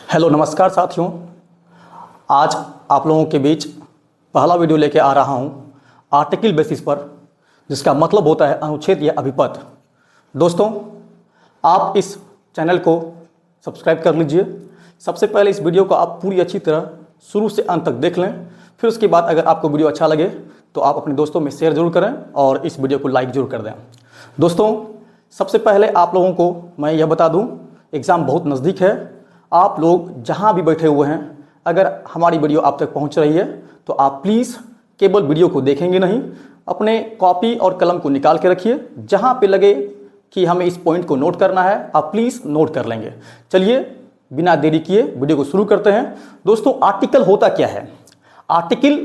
Hello नमस्कार साथियों। आज आप लोगों के बीच पहला वीडियो लेके आ रहा हूं आर्टिकल बेसिस पर, जिसका मतलब होता है अनुच्छेद या अभिपद। दोस्तों, आप इस चैनल को सब्सक्राइब कर लीजिए। सबसे पहले इस वीडियो को आप पूरी अच्छी तरह शुरू से अंत तक देख लें। फिर उसके बाद अगर आपको वीडियो अच्छा लगे तो आप अपने दोस्तों में शेयर जरूर करें और इस वीडियो को लाइक जरूर कर दें। दोस्तों, सबसे पहले आप लोगों को मैं यह बता दूं, एग्ज़ाम बहुत नज़दीक है। आप लोग जहां भी बैठे हुए हैं, अगर हमारी वीडियो आप तक पहुंच रही है तो आप प्लीज़ केवल वीडियो को देखेंगे नहीं, अपने कॉपी और कलम को निकाल के रखिए। जहां पे लगे कि हमें इस पॉइंट को नोट करना है, आप प्लीज़ नोट कर लेंगे। चलिए बिना देरी किए वीडियो को शुरू करते हैं। दोस्तों, आर्टिकल होता क्या है? आर्टिकल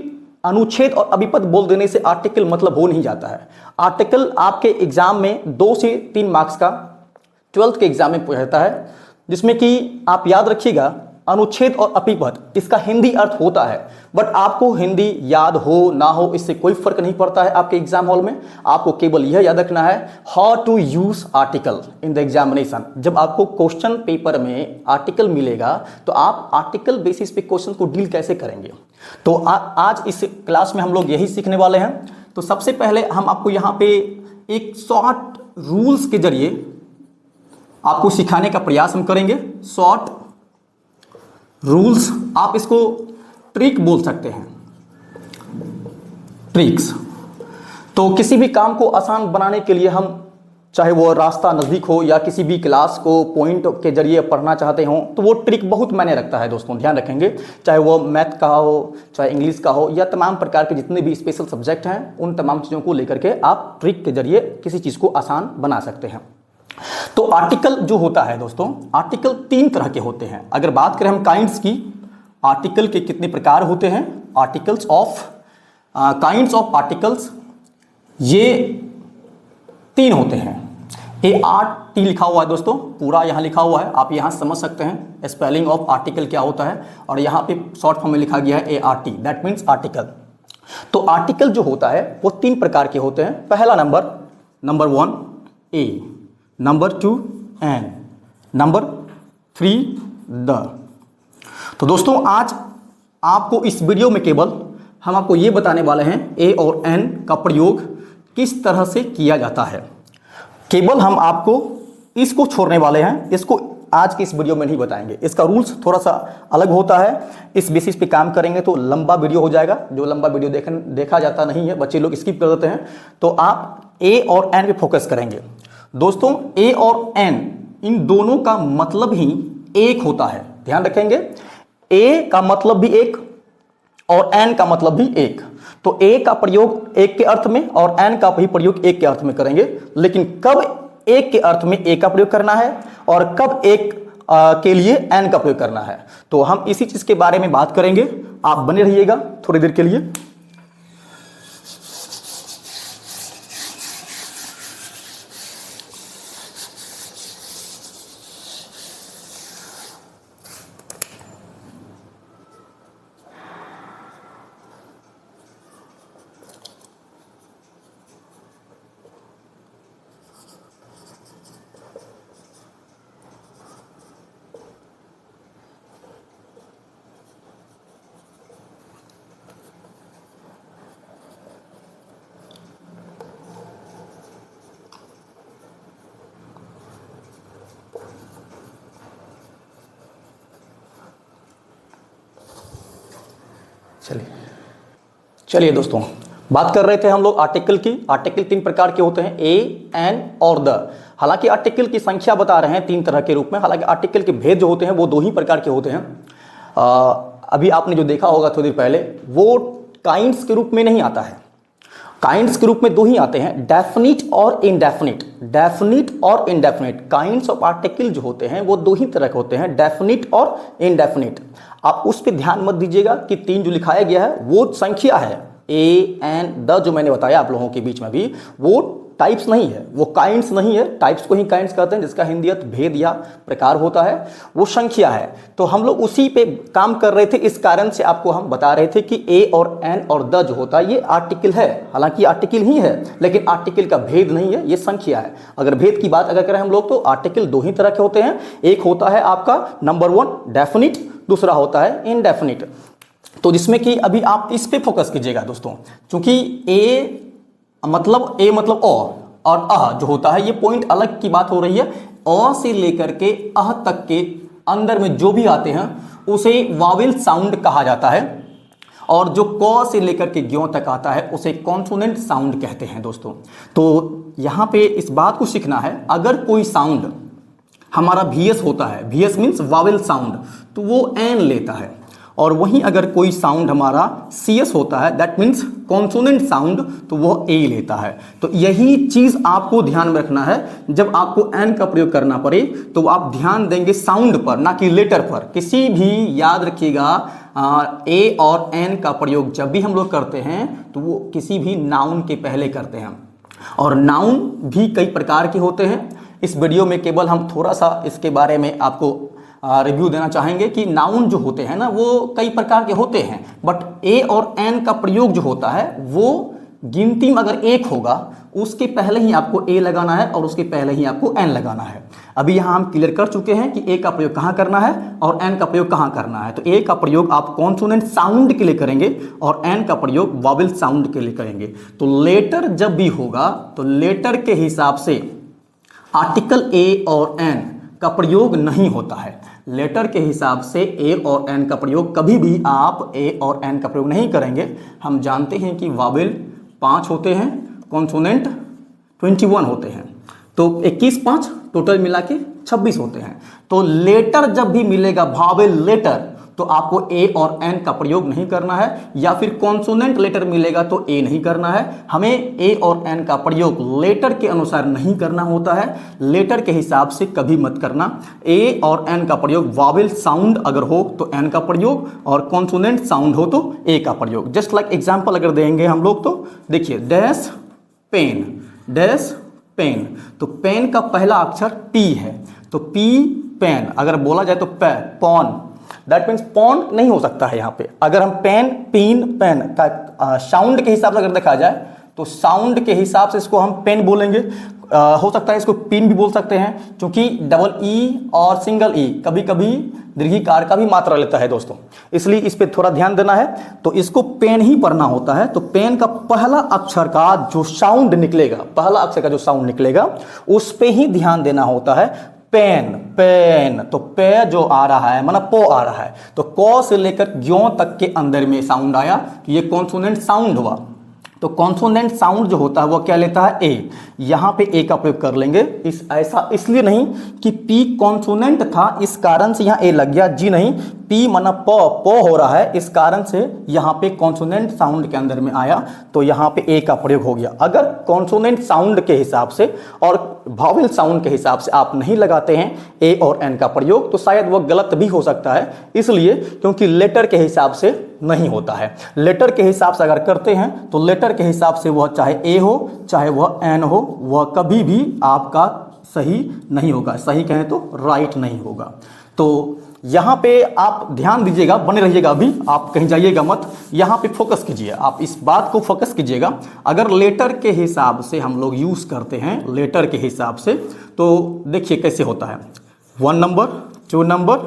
अनुच्छेद और अभिपद बोल देने से आर्टिकल मतलब हो नहीं जाता है। आर्टिकल आपके एग्जाम में 2 से 3 मार्क्स का 12th के एग्जाम में रहता है, जिसमें कि आप याद रखिएगा अनुच्छेद और अभिपद इसका हिंदी अर्थ होता है। बट आपको हिंदी याद हो ना हो इससे कोई फर्क नहीं पड़ता है। आपके एग्जाम हॉल में आपको केवल यह याद रखना है how to use article in the examination. जब आपको क्वेश्चन पेपर में आर्टिकल मिलेगा तो आप आर्टिकल बेसिस पे क्वेश्चन को डील कैसे करेंगे। तो आज इस क्लास में हम लोग यही सीखने वाले हैं। तो सबसे पहले हम आपको यहाँ पे एक शॉर्ट रूल्स के जरिए आपको सिखाने का प्रयास हम करेंगे। शॉर्ट रूल्स, आप इसको ट्रिक बोल सकते हैं, ट्रिक्स। तो किसी भी काम को आसान बनाने के लिए हम, चाहे वो रास्ता नज़दीक हो या किसी भी क्लास को पॉइंट के जरिए पढ़ना चाहते हो, तो वो ट्रिक बहुत मायने रखता है। दोस्तों ध्यान रखेंगे, चाहे वो मैथ का हो, चाहे इंग्लिश का हो, या तमाम प्रकार के जितने भी स्पेशल सब्जेक्ट हैं, उन तमाम चीज़ों को लेकर के आप ट्रिक के जरिए किसी चीज़ को आसान बना सकते हैं। तो आर्टिकल जो होता है दोस्तों, आर्टिकल 3 तरह के होते हैं। अगर बात करें हम काइंड्स की, आर्टिकल के कितने प्रकार होते हैं, articles of kinds of articles, ये 3 होते हैं। ART लिखा हुआ है दोस्तों, पूरा यहाँ लिखा हुआ है, आप यहाँ समझ सकते हैं स्पेलिंग ऑफ आर्टिकल क्या होता है। और यहाँ पे शॉर्ट फॉर्म में लिखा गया है ART, दैट मीन्स आर्टिकल। तो आर्टिकल जो होता है वो 3 प्रकार के होते हैं। पहला number 1 A, number 2 N, number 3 the. तो दोस्तों आज आपको इस वीडियो में केवल हम आपको ये बताने वाले हैं A और N का प्रयोग किस तरह से किया जाता है। केवल हम आपको इसको छोड़ने वाले हैं, इसको आज की इस वीडियो में नहीं बताएंगे। इसका रूल्स थोड़ा सा अलग होता है। इस बेसिस पे काम करेंगे तो लंबा वीडियो हो जाएगा। जो लंबा वीडियो देखा जाता नहीं है, बच्चे लोग स्किप कर देते हैं। तो आप A और N पे फोकस करेंगे। दोस्तों A और N इन दोनों का मतलब ही एक होता है, ध्यान रखेंगे। A का मतलब भी एक और N का मतलब भी एक। तो A का प्रयोग एक के अर्थ में और N का भी प्रयोग एक के अर्थ में करेंगे। लेकिन कब एक के अर्थ में A का प्रयोग करना है और कब एक के लिए N का प्रयोग करना है, तो हम इसी चीज के बारे में बात करेंगे। आप बने रहिएगा थोड़ी देर के लिए। चलिए दोस्तों, बात कर रहे थे हम लोग आर्टिकल की। आर्टिकल 3 प्रकार के होते हैं, A, N और द। हालांकि आर्टिकल की संख्या बता रहे हैं 3 तरह के रूप में। हालांकि आर्टिकल के भेद जो होते हैं वो 2 ही प्रकार के होते हैं। अभी आपने जो देखा होगा थोड़ी देर पहले, वो काइंड्स के रूप में नहीं आता है। काइंड्स के रूप में 2 ही आते हैं, डेफिनिट और इनडेफिनिट। डेफिनिट और इनडेफिनिट काइंड्स ऑफ आर्टिकल जो होते हैं वो 2 ही तरह के होते हैं, डेफिनिट और इनडेफिनिट। आप उस पर ध्यान मत दीजिएगा कि 3 जो लिखाया गया है वो संख्या है। A, N, द जो मैंने बताया आप लोगों के बीच में भी, वो टाइप्स नहीं है, वो काइंड्स नहीं है, टाइप्स को ही काइंड्स कहते हैं, जिसका हिंदी अर्थ भेद या प्रकार होता है, वो संख्या है। तो हम लोग उसी पे काम कर रहे थे, इस कारण से आपको हम बता रहे थे कि ए और एन और द जो होता है ये आर्टिकल है, हालांकि आर्टिकल ही है लेकिन आर्टिकल का भेद नहीं है, ये संख्या है। अगर भेद की बात अगर करें हम लोग तो आर्टिकल दो ही तरह के होते हैं, एक होता है आपका नंबर 1 डेफिनिट, दूसरा होता है इनडेफिनिट। तो जिसमें कि अभी आप इस पे फोकस कीजिएगा दोस्तों, क्योंकि ए मतलब और अ जो होता है ये पॉइंट अलग की बात हो रही है। अ से लेकर के अह तक के अंदर में जो भी आते हैं उसे वावेल साउंड कहा जाता है, और जो क से लेकर के ज्यों तक आता है उसे कॉन्सोनेंट साउंड कहते हैं दोस्तों। तो यहाँ पे इस बात को सीखना है, अगर कोई साउंड हमारा VS होता है, VS मीन्स वावेल साउंड, तो वो एन लेता है, और वहीं अगर कोई साउंड हमारा CS होता है दैट मीन्स कॉन्सोनेंट साउंड, तो वो ए लेता है। तो यही चीज आपको ध्यान में रखना है, जब आपको एन का प्रयोग करना पड़े तो आप ध्यान देंगे साउंड पर, ना कि लेटर पर। किसी भी याद रखिएगा ए और एन का प्रयोग जब भी हम लोग करते हैं तो वो किसी भी नाउन के पहले करते हैं, और नाउन भी कई प्रकार के होते हैं। इस वीडियो में केवल हम थोड़ा सा इसके बारे में आपको रिव्यू देना चाहेंगे कि नाउन जो होते हैं ना वो कई प्रकार के होते हैं, बट ए और एन का प्रयोग जो होता है वो गिनती में अगर एक होगा उसके पहले ही आपको ए लगाना है और उसके पहले ही आपको एन लगाना है। अभी यहाँ हम क्लियर कर चुके हैं कि ए का प्रयोग कहाँ करना है और एन का प्रयोग कहाँ करना है। तो ए का प्रयोग आप कॉन्सोनेंट साउंड के लिए करेंगे और एन का प्रयोग वॉवेल साउंड के लिए करेंगे। तो लेटर जब भी होगा तो लेटर के हिसाब से आर्टिकल ए और एन का प्रयोग नहीं होता है। लेटर के हिसाब से ए और एन का प्रयोग कभी भी आप ए और एन का प्रयोग नहीं करेंगे। हम जानते हैं कि वावेल 5 होते हैं, कॉन्सोनेंट 21 होते हैं, तो 21 5 टोटल मिला के 26 होते हैं। तो लेटर जब भी मिलेगा वावेल लेटर तो आपको ए और एन का प्रयोग नहीं करना है, या फिर कॉन्सोनेंट लेटर मिलेगा तो ए नहीं करना है। हमें ए और एन का प्रयोग लेटर के अनुसार नहीं करना होता है, लेटर के हिसाब से कभी मत करना। ए और एन का प्रयोग वावेल साउंड अगर हो तो एन का प्रयोग, और कॉन्सोनेंट साउंड हो तो ए का प्रयोग। जस्ट लाइक एग्जाम्पल अगर देंगे हम लोग तो देखिए, डैश पेन, डैश पेन, तो पेन का पहला अक्षर पी है, तो पी पेन। अगर बोला जाए तो पॉन, दैट मीन्स पॉन नहीं हो सकता है यहाँ पे। अगर हम पेन पीन पेन का साउंड के हिसाब से अगर देखा जाए तो साउंड के हिसाब से इसको हम पेन बोलेंगे। हो सकता है इसको पिन भी बोल सकते हैं, क्योंकि डबल ई और सिंगल ई कभी कभी दीर्घिकार का भी मात्रा लेता है दोस्तों, इसलिए इस पे थोड़ा ध्यान देना है। तो इसको पेन ही पढ़ना होता है। तो पेन का पहला अक्षर का जो साउंड निकलेगा, पहला अक्षर का जो साउंड निकलेगा उस पे ही ध्यान देना होता है। पेन पेन, तो पे जो आ रहा है मतलब पो आ रहा है, तो क से लेकर ज्यों तक के अंदर में साउंड आया तो ये कॉन्सोनेंट साउंड हुआ। तो कॉन्सोनेंट साउंड जो होता है वो क्या लेता है, ए। यहाँ पे ए का प्रयोग कर लेंगे, इस ऐसा इसलिए नहीं कि पी कॉन्सोनेंट था इस कारण से यहाँ ए लग गया, जी नहीं, पी मना प हो रहा है इस कारण से यहाँ पे कॉन्सोनेंट साउंड के अंदर में आया, तो यहाँ पे ए का प्रयोग हो गया। अगर कॉन्सोनेंट साउंड के हिसाब से और वॉवेल साउंड के हिसाब से आप नहीं लगाते हैं ए और एन का प्रयोग तो शायद वह गलत भी हो सकता है, इसलिए क्योंकि लेटर के हिसाब से नहीं होता है। लेटर के हिसाब से अगर करते हैं तो लेटर के हिसाब से वह चाहे ए हो चाहे वह एन हो, वह कभी भी आपका सही नहीं होगा, सही कहें तो राइट नहीं होगा। तो यहाँ पे आप ध्यान दीजिएगा, बने रहिएगा, अभी आप कहीं जाइएगा मत, यहाँ पे फोकस कीजिए, आप इस बात को फोकस कीजिएगा। अगर लेटर के हिसाब से हम लोग यूज करते हैं, लेटर के हिसाब से, तो देखिए कैसे होता है। 1 नंबर, 2 नंबर,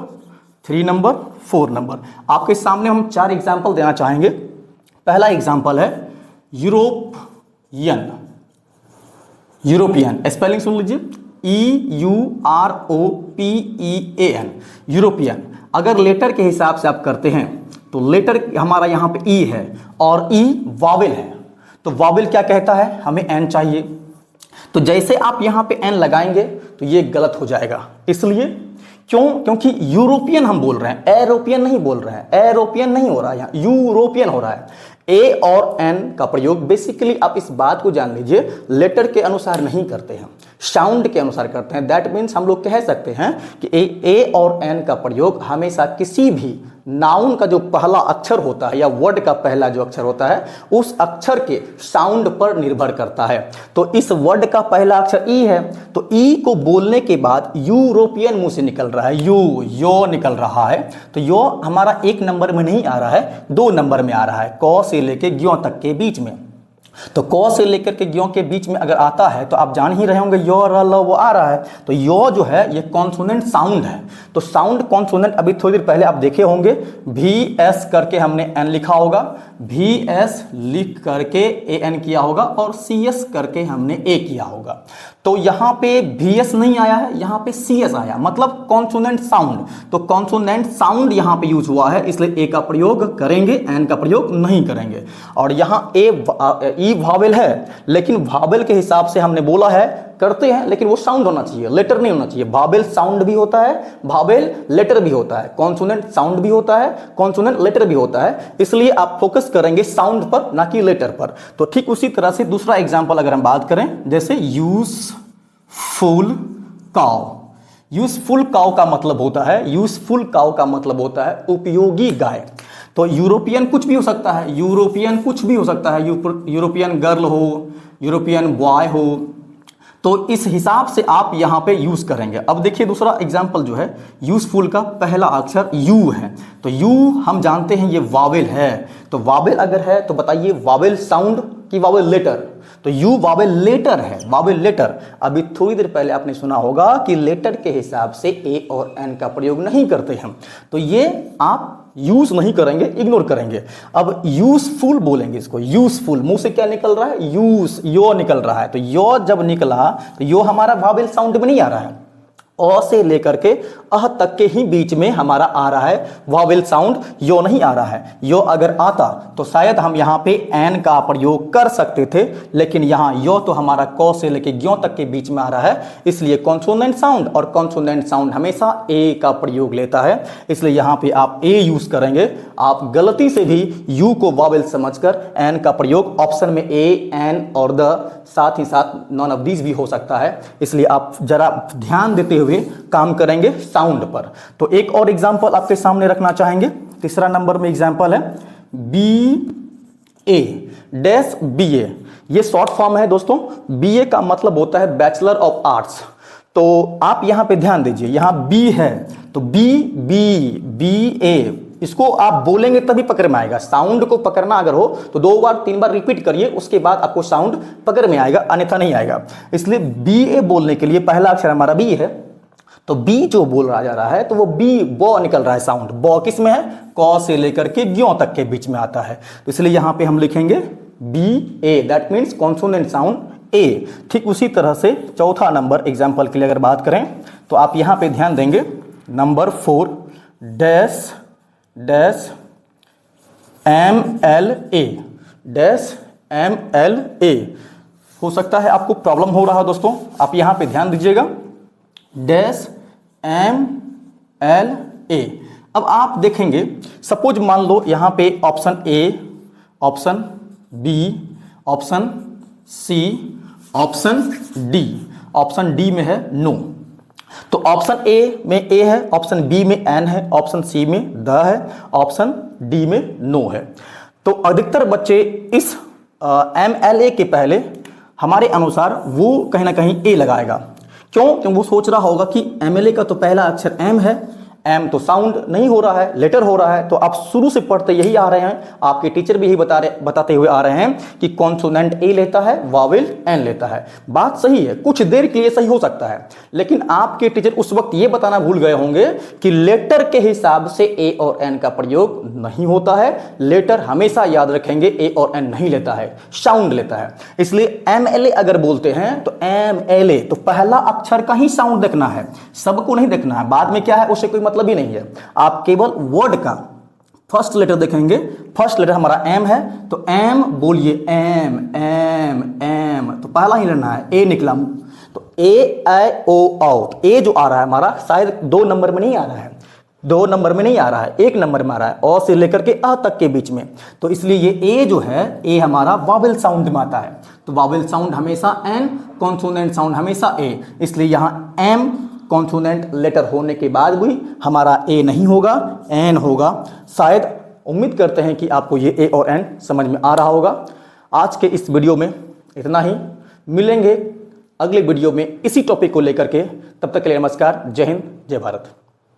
3 नंबर, 4 नंबर। आपके सामने हम 4 एग्जाम्पल देना चाहेंगे। पहला एग्जाम्पल है यूरोपियन, यूरोपियन स्पेलिंग सुन लीजिए, EUROPEAN, यूरोपियन। अगर लेटर के हिसाब से आप करते हैं तो लेटर हमारा यहाँ पे ई है और ई वावेल है, तो वावेल क्या कहता है, हमें एन चाहिए। तो जैसे आप यहाँ पे एन लगाएंगे तो ये गलत हो जाएगा, इसलिए क्यों, क्योंकि यूरोपियन हम बोल रहे हैं, एरोपियन नहीं बोल रहे हैं, एरोपियन नहीं हो रहा है, यहाँ यूरोपियन हो रहा है। ए और एन का प्रयोग बेसिकली आप इस बात को जान लीजिए लेटर के अनुसार नहीं करते हैं, साउंड के अनुसार करते हैं। दैट मीन्स हम लोग कह सकते हैं कि ए और एन का प्रयोग हमेशा किसी भी नाउन का जो पहला अक्षर होता है या वर्ड का पहला जो अक्षर होता है उस अक्षर के साउंड पर निर्भर करता है। तो इस वर्ड का पहला अक्षर ई है, तो ई को बोलने के बाद यूरोपियन मुंह से निकल रहा है, यो निकल रहा है। तो यो हमारा 1 नंबर में नहीं आ रहा है, 2 नंबर में आ रहा है, क से लेके ज्यों तक के बीच में। तो क से लेकर के ज्यों के बीच में अगर आता है तो आप जान ही रहे होंगे यो र ल वो आ रहा है। तो यो जो है ये कॉन्सोनेंट साउंड है। तो साउंड कॉन्सोनेंट अभी थोड़ी देर पहले आप देखे होंगे, भी एस करके हमने एन लिखा होगा, भी एस लिख करके ए एन किया होगा और सी एस करके हमने ए किया होगा। तो यहाँ पे भी एस नहीं आया है, यहाँ पे सी एस आया, मतलब कॉन्सोनेंट साउंड। तो कॉन्सोनेंट साउंड यहाँ पे यूज हुआ है, इसलिए ए का प्रयोग करेंगे, एन का प्रयोग नहीं करेंगे। और यहाँ ई वावेल है, लेकिन वावेल के हिसाब से हमने बोला है करते हैं, लेकिन वो साउंड होना चाहिए, लेटर नहीं होना चाहिए। वावेल साउंड भी होता है, वावेल लेटर भी होता है, कॉन्सोनेंट साउंड भी होता है, कॉन्सोनेंट लेटर भी होता है। इसलिए आप फोकस करेंगे साउंड पर, ना कि लेटर पर। तो ठीक उसी तरह से दूसरा एग्जांपल अगर हम बात करें, जैसे यूजफुल काउ। यूजफुल काउ का मतलब होता है, यूजफुल काउ का मतलब होता है उपयोगी गाय। तो यूरोपियन कुछ भी हो सकता है, यूरोपियन कुछ भी हो सकता है, यूरोपियन गर्ल हो, यूरोपियन बॉय हो। तो इस हिसाब से आप यहां पे यूज करेंगे। अब देखिए दूसरा एग्जांपल जो है, यूजफुल का पहला अक्षर यू है। तो यू हम जानते हैं ये वावेल है। तो वावेल अगर है तो बताइए वावेल साउंड कि वावेल लेटर? तो यू वावेल लेटर है, वावेल लेटर। अभी थोड़ी देर पहले आपने सुना होगा कि लेटर के हिसाब से ए और एन का प्रयोग नहीं करते हम। तो ये आप यूज नहीं करेंगे, इग्नोर करेंगे। अब यूजफुल बोलेंगे इसको, यूजफुल। मुंह से क्या निकल रहा है? यूज, यो निकल रहा है। तो यो जब निकला तो यो हमारा वावेल साउंड में नहीं आ रहा है, अ से लेकर के अह तक के ही बीच में हमारा आ रहा है वावेल साउंड, यो नहीं आ रहा है। यो अगर आता तो शायद हम यहाँ पे एन का प्रयोग कर सकते थे, लेकिन यहाँ यो तो हमारा क से लेके ज्यों तक के बीच में आ रहा है, इसलिए कॉन्सोनेंट साउंड, और कॉन्सोनेंट साउंड हमेशा ए का प्रयोग लेता है, इसलिए यहाँ पे आप ए यूज करेंगे। आप गलती से भी यू को वावेल समझकर एन का प्रयोग, ऑप्शन में ए, एन और द, साथ ही साथ नॉन ऑफ दीज भी हो सकता है, इसलिए आप जरा ध्यान देते हुए काम करेंगे साउंड पर। तो एक और एग्जांपल आपके सामने रखना चाहेंगे। तीसरा नंबर में एग्जांपल है बी ए डैश बी ए। ये शॉर्ट फॉर्म है दोस्तों। बी ए का मतलब होता है बैचलर ऑफ आर्ट्स। तो आप यहां पे ध्यान दीजिए, यहां बी है तो बी ए, इसको आप बोलेंगे तभी पकड़ में आएगा। साउंड को पकड़ना अगर हो तो 2 बार 3 बार रिपीट करिए, उसके बाद आपको साउंड पकड़ में आएगा, अन्यथा नहीं आएगा। इसलिए बी ए बोलने के लिए पहला अक्षर हमारा बी है। तो बी जो बोल रहा जा रहा है तो वो बी, बॉ निकल रहा है साउंड। बॉ किस में है? क से लेकर के ज्यों तक के बीच में आता है। तो इसलिए यहां पे हम लिखेंगे B A, that means consonant sound A. ठीक उसी तरह से चौथा नंबर एग्जाम्पल के लिए अगर बात करें तो आप यहां पे ध्यान देंगे, number 4 dash dash M L A, dash M L A. हो सकता है आपको प्रॉब्लम हो रहा है दोस्तों, आप यहां पे ध्यान दीजिएगा, डैश एम एल ए। अब आप देखेंगे, सपोज मान लो यहां पे option A, option B, option C, option D. Option D में है नो, तो ऑप्शन ए में ए है, ऑप्शन बी में एन है, ऑप्शन सी में द है, ऑप्शन डी में नो है। तो अधिकतर बच्चे इस एम एल ए के पहले हमारे अनुसार वो कहीं ना कहीं ए लगाएगा। क्यों? क्योंकि वो सोच रहा होगा कि एम एल ए का तो पहला अक्षर एम है, एम तो साउंड नहीं हो रहा है, लेटर हो रहा है। तो आप शुरू से पढ़ते यही आ रहे हैं, आपके टीचर भी यही बताते हुए आ रहे हैं कि कॉन्सोनेंट ए लेता है, वावेल एन लेता है। बात सही है, कुछ देर के लिए सही हो सकता है, लेकिन आपके टीचर उस वक्त ये बताना भूल गए होंगे कि लेटर के हिसाब से ए और एन का प्रयोग नहीं होता है। लेटर हमेशा याद रखेंगे ए और एन नहीं लेता है, साउंड लेता है। इसलिए एम एल ए अगर बोलते हैं तो एम एल ए, तो पहला अक्षर का ही साउंड देखना है, सबको नहीं देखना है। बाद में क्या है उससे कोई मतलब ही नहीं है, आप केवल वर्ड का फर्स्ट लेटर देखेंगे। फर्स्ट लेटर हमारा एम है तो एम बोलिए, एम एम एम, तो पहला ही लेना है, ए निकला। तो ए आई ओ आउट, ए जो आ रहा है हमारा शायद 2 नंबर में नहीं आ रहा है, 2 नंबर में नहीं आ रहा है, 1 नंबर में आ रहा है, अ से लेकर के अ तक के बीच में। तो इसलिए ये ए जो है, ए हमारा वावेल साउंड में आता है। तो वावेल साउंड हमेशा एन, कॉन्सोनेंट साउंड हमेशा ए, इसलिए यहां एम कॉन्सोनेंट लेटर होने के बाद भी हमारा ए नहीं होगा, एन होगा। शायद उम्मीद करते हैं कि आपको ये ए और एन समझ में आ रहा होगा। आज के इस वीडियो में इतना ही, मिलेंगे अगले वीडियो में इसी टॉपिक को लेकर के। तब तक के लिए नमस्कार, जय हिंद, जय भारत।